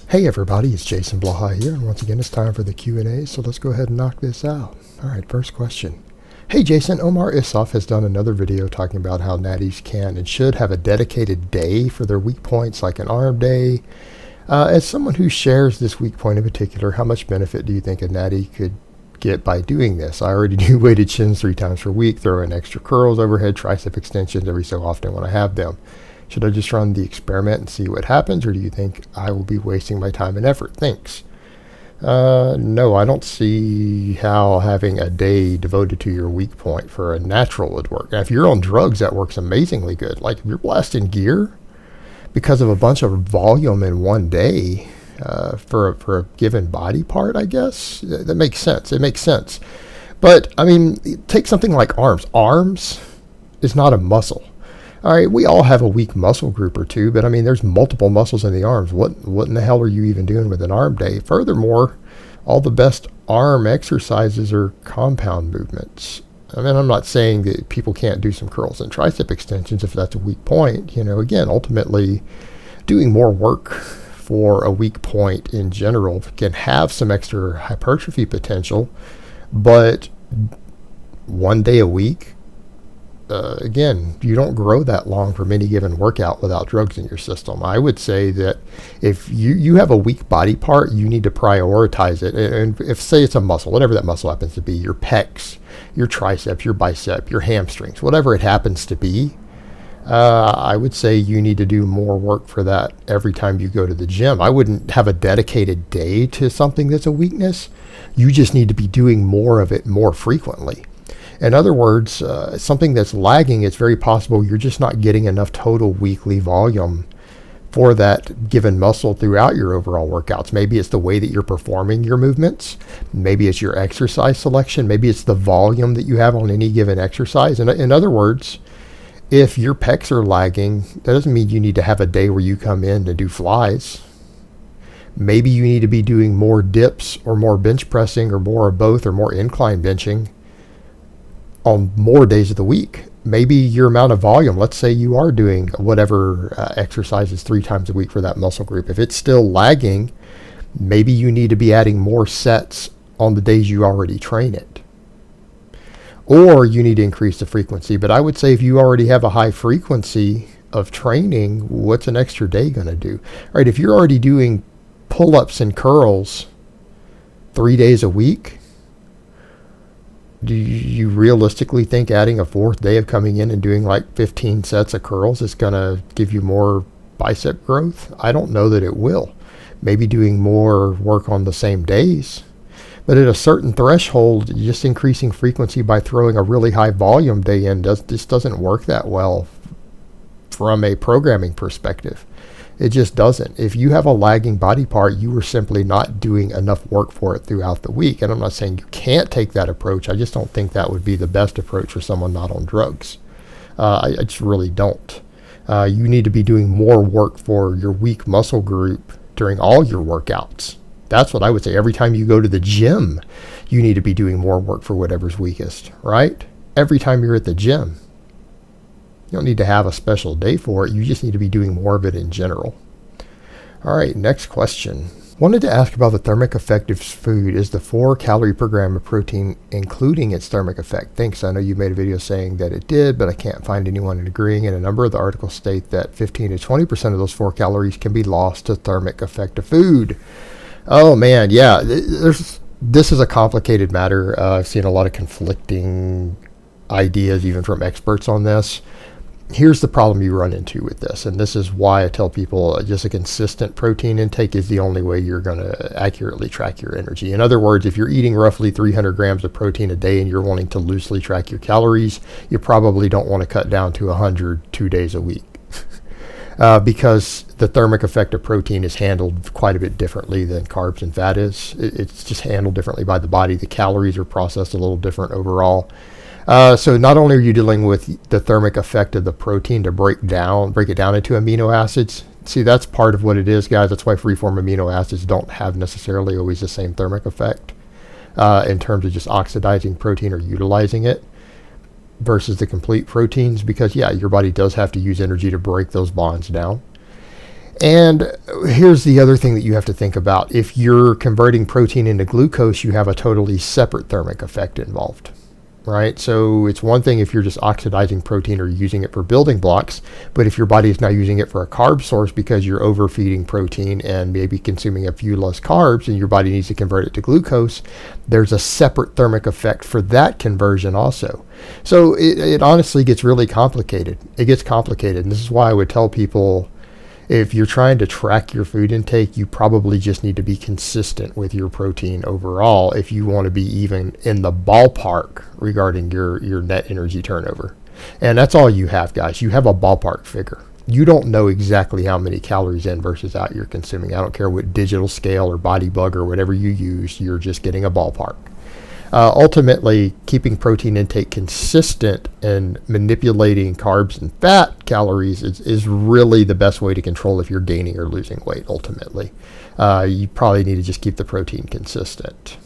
Hey everybody, it's Jason Blaha here, and once again it's time for the Q&A, so let's go ahead and knock this out. Alright, first question. Hey Jason, Omar Isuf has done another video talking about how natties can and should have a dedicated day for their weak points, like an arm day. As someone who shares this weak point in particular, how much benefit do you think a natty could get by doing this? I already do weighted shins 3 times per week, throw in extra curls, overhead tricep extensions every so often when I have them. Should I just run the experiment and see what happens, or do you think I will be wasting my time and effort? Thanks. No, I don't see how having a day devoted to your weak point for a natural would work. Now, if you're on drugs, that works amazingly good. Like, if you're blasting gear because of a bunch of volume in one day for a given body part, I guess, that makes sense. It makes sense. But, I mean, take something like arms. Arms is not a muscle. All right, we all have a weak muscle group or two, but I mean, there's multiple muscles in the arms. What in the hell are you even doing with an arm day? Furthermore, all the best arm exercises are compound movements. I mean, I'm not saying that people can't do some curls and tricep extensions if that's a weak point. You know, again, ultimately, doing more work for a weak point in general can have some extra hypertrophy potential, but one day a week, again, you don't grow that long from any given workout without drugs in your system. I would say that if you have a weak body part, you need to prioritize it. And if, say, it's a muscle, whatever that muscle happens to be, your pecs, your triceps, your bicep, your hamstrings, whatever it happens to be, I would say you need to do more work for that every time you go to the gym. I wouldn't have a dedicated day to something that's a weakness. You just need to be doing more of it more frequently. In other words, something that's lagging, it's very possible you're just not getting enough total weekly volume for that given muscle throughout your overall workouts. Maybe it's the way that you're performing your movements. Maybe it's your exercise selection. Maybe it's the volume that you have on any given exercise. In other words, if your pecs are lagging, that doesn't mean you need to have a day where you come in to do flies. Maybe you need to be doing more dips or more bench pressing or more of both or more incline benching on more days of the week. Maybe your amount of volume, let's say you are doing whatever exercises 3 times a week for that muscle group. If it's still lagging, maybe you need to be adding more sets on the days you already train it. Or you need to increase the frequency. But I would say if you already have a high frequency of training, what's an extra day going to do? All right, if you're already doing pull-ups and curls 3 days a week, do you realistically think adding a 4th day of coming in and doing like 15 sets of curls is going to give you more bicep growth? I don't know that it will. Maybe doing more work on the same days. But at a certain threshold, just increasing frequency by throwing a really high volume day in just doesn't work that well from a programming perspective. It just doesn't. If you have a lagging body part, you are simply not doing enough work for it throughout the week. And I'm not saying you can't take that approach. I just don't think that would be the best approach for someone not on drugs. I just really don't. You need to be doing more work for your weak muscle group during all your workouts. That's what I would say. Every time you go to the gym, you need to be doing more work for whatever's weakest, right? Every time you're at the gym. You don't need to have a special day for it. You just need to be doing more of it in general. All right, next question. Wanted to ask about the thermic effect of food. Is the 4 calorie per gram of protein including its thermic effect? Thanks. I know you made a video saying that it did, but I can't find anyone agreeing. And a number of the articles state that 15 to 20% of those 4 calories can be lost to thermic effect of food. Oh man, yeah. This is a complicated matter. I've seen a lot of conflicting ideas even from experts on this. Here's the problem you run into with this, and this is why I tell people just a consistent protein intake is the only way you're going to accurately track your energy. In other words, if you're eating roughly 300 grams of protein a day and you're wanting to loosely track your calories, you probably don't want to cut down to 100 2 days a week. Because the thermic effect of protein is handled quite a bit differently than carbs and fat is. It's just handled differently by the body. The calories are processed a little different overall. So not only are you dealing with the thermic effect of the protein to break it down into amino acids. See, that's part of what it is, guys. That's why freeform amino acids don't have necessarily always the same thermic effect in terms of just oxidizing protein or utilizing it versus the complete proteins, because yeah, your body does have to use energy to break those bonds down. And here's the other thing that you have to think about. If you're converting protein into glucose, you have a totally separate thermic effect involved, right? So it's one thing if you're just oxidizing protein or using it for building blocks, but if your body is now using it for a carb source because you're overfeeding protein and maybe consuming a few less carbs and your body needs to convert it to glucose, there's a separate thermic effect for that conversion also. So it honestly gets really complicated. It gets complicated. And this is why I would tell people, if you're trying to track your food intake, you probably just need to be consistent with your protein overall if you want to be even in the ballpark regarding your net energy turnover. And that's all you have, guys. You have a ballpark figure. You don't know exactly how many calories in versus out you're consuming. I don't care what digital scale or body bug or whatever you use, you're just getting a ballpark. Ultimately, keeping protein intake consistent and manipulating carbs and fat calories is really the best way to control if you're gaining or losing weight. Ultimately, you probably need to just keep the protein consistent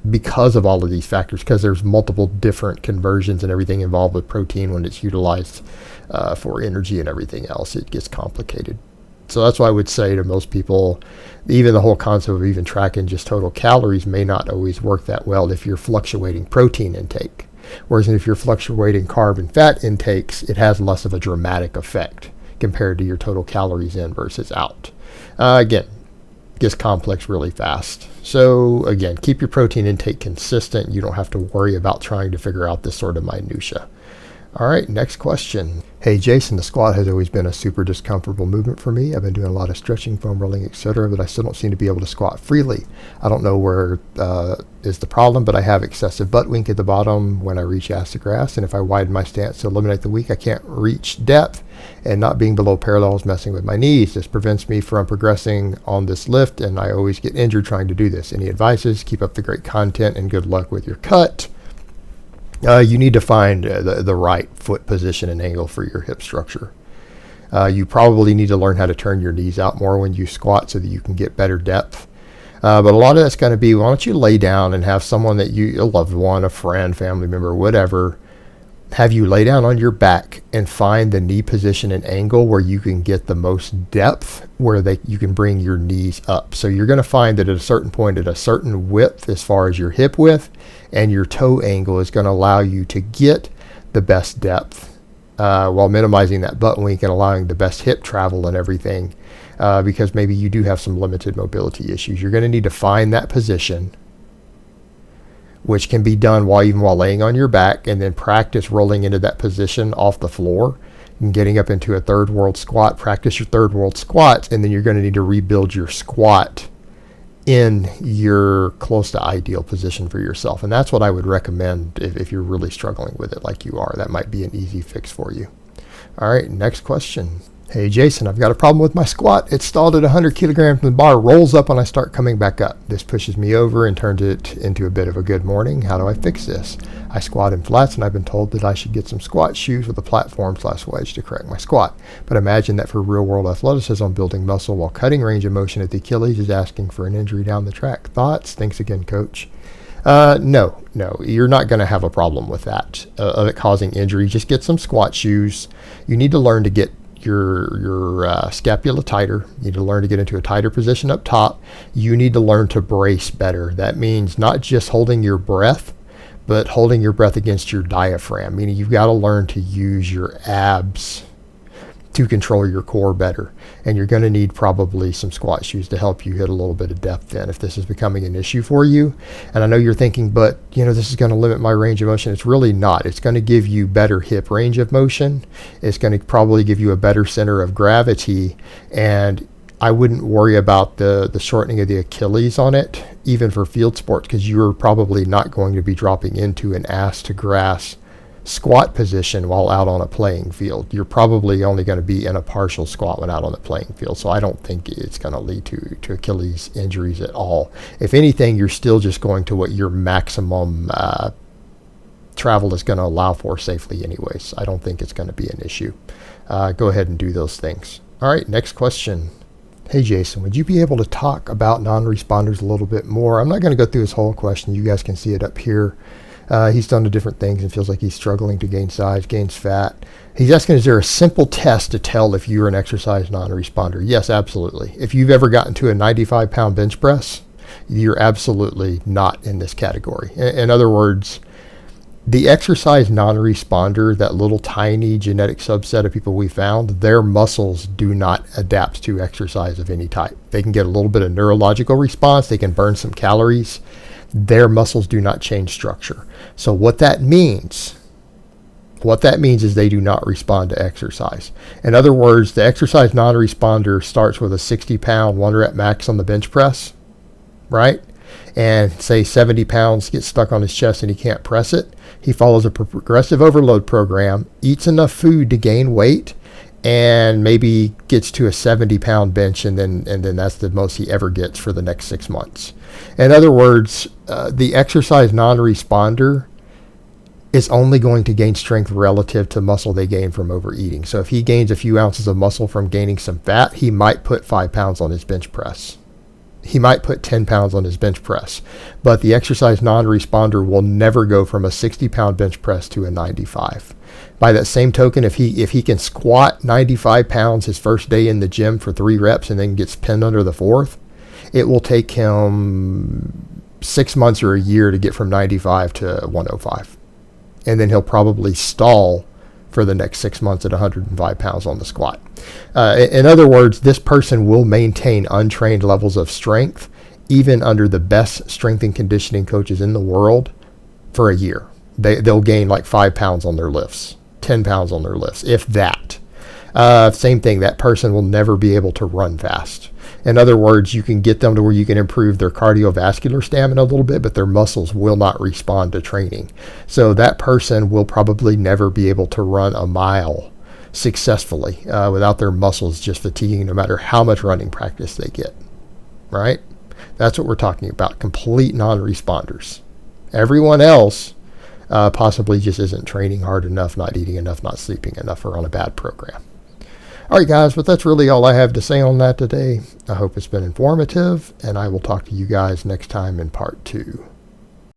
because of all of these factors, because there's multiple different conversions and everything involved with protein when it's utilized for energy and everything else. It gets complicated. So that's why I would say to most people, even the whole concept of even tracking just total calories may not always work that well if you're fluctuating protein intake. Whereas if you're fluctuating carb and fat intakes, it has less of a dramatic effect compared to your total calories in versus out. Again, it gets complex really fast. So again, keep your protein intake consistent. You don't have to worry about trying to figure out this sort of minutia. All right, next question. Hey Jason, the squat has always been a super discomfortable movement for me. I've been doing a lot of stretching, foam rolling, etc., but I still don't seem to be able to squat freely. I don't know where is the problem, but I have excessive butt wink at the bottom when I reach ass to grass, and if I widen my stance to eliminate the weak, I can't reach depth, and not being below parallel is messing with my knees. This prevents me from progressing on this lift, and I always get injured trying to do this. Any advices? Keep up the great content, and good luck with your cut. You need to find the right foot position and angle for your hip structure. You probably need to learn how to turn your knees out more when you squat so that you can get better depth. But a lot of that's going to be, why don't you lay down and have someone that a loved one, a friend, family member, whatever, have you lay down on your back and find the knee position and angle where you can get the most depth, where you can bring your knees up. So you're going to find that at a certain point, at a certain width as far as your hip width and your toe angle is going to allow you to get the best depth while minimizing that butt wink and allowing the best hip travel and everything, because maybe you do have some limited mobility issues. You're going to need to find that position, which can be done even while laying on your back, and then practice rolling into that position off the floor and getting up into a third world squat. Practice your third world squats, and then you're going to need to rebuild your squat in your close to ideal position for yourself. And that's what I would recommend if you're really struggling with it like you are. That might be an easy fix for you. All right, next question. Hey Jason, I've got a problem with my squat. It's stalled at 100 kilograms and the bar rolls up when I start coming back up. This pushes me over and turns it into a bit of a good morning. How do I fix this? I squat in flats and I've been told that I should get some squat shoes with a platform/wedge to correct my squat. But imagine that for real world athleticism, building muscle while cutting range of motion at the Achilles is asking for an injury down the track. Thoughts? Thanks again, coach. No, you're not going to have a problem with that, of it causing injury. Just get some squat shoes. You need to learn to get your scapula tighter. You need to learn to get into a tighter position up top. You need to learn to brace better. That means not just holding your breath, but holding your breath against your diaphragm. Meaning you've got to learn to use your abs to control your core better. And you're going to need probably some squat shoes to help you hit a little bit of depth in if this is becoming an issue for you. And I know you're thinking, but this is going to limit my range of motion. It's really not. It's going to give you better hip range of motion. It's going to probably give you a better center of gravity. And I wouldn't worry about the shortening of the Achilles on it, even for field sports, because you're probably not going to be dropping into an ass to grass squat position while out on a playing field. You're probably only going to be in a partial squat when out on the playing field. So I don't think it's going to lead to Achilles injuries at all. If anything, you're still just going to what your maximum travel is going to allow for safely anyways. I don't think it's going to be an issue. Go ahead and do those things. All right, next question. Hey Jason, would you be able to talk about non-responders a little bit more? I'm not going to go through this whole question. You guys can see it up here. He's done the different things and feels like he's struggling to gain size, gains fat. He's asking, is there a simple test to tell if you're an exercise non-responder? Yes, absolutely. If you've ever gotten to a 95-pound bench press, you're absolutely not in this category. In other words, the exercise non-responder, that little tiny genetic subset of people we found, their muscles do not adapt to exercise of any type. They can get a little bit of neurological response. They can burn some calories. Their muscles do not change structure. So what that means is they do not respond to exercise. In other words, the exercise non-responder starts with a 60-pound 1-rep max on the bench press, right? And say 70 pounds gets stuck on his chest and he can't press it. He follows a progressive overload program, eats enough food to gain weight, and maybe gets to a 70-pound bench, and then that's the most he ever gets for the next 6 months. In other words, the exercise non-responder is only going to gain strength relative to muscle they gain from overeating. So if he gains a few ounces of muscle from gaining some fat, he might put 5 pounds on his bench press. He might put 10 pounds on his bench press, but the exercise non-responder will never go from a 60-pound bench press to a 95. By that same token, if he can squat 95 pounds his first day in the gym for 3 reps and then gets pinned under the 4th, it will take him 6 months or a year to get from 95 to 105. And then he'll probably stall for the next 6 months at 105 pounds on the squat. In other words, this person will maintain untrained levels of strength even under the best strength and conditioning coaches in the world for a year. They'll gain like 5 pounds on their lifts, 10 pounds on their lifts, if that. Same thing, that person will never be able to run fast. In other words, you can get them to where you can improve their cardiovascular stamina a little bit, but their muscles will not respond to training. So that person will probably never be able to run a mile successfully without their muscles just fatiguing no matter how much running practice they get, right? That's what we're talking about, complete non-responders. Everyone else possibly just isn't training hard enough, not eating enough, not sleeping enough, or on a bad program. All right, guys, but that's really all I have to say on that today. I hope it's been informative, and I will talk to you guys next time in part 2.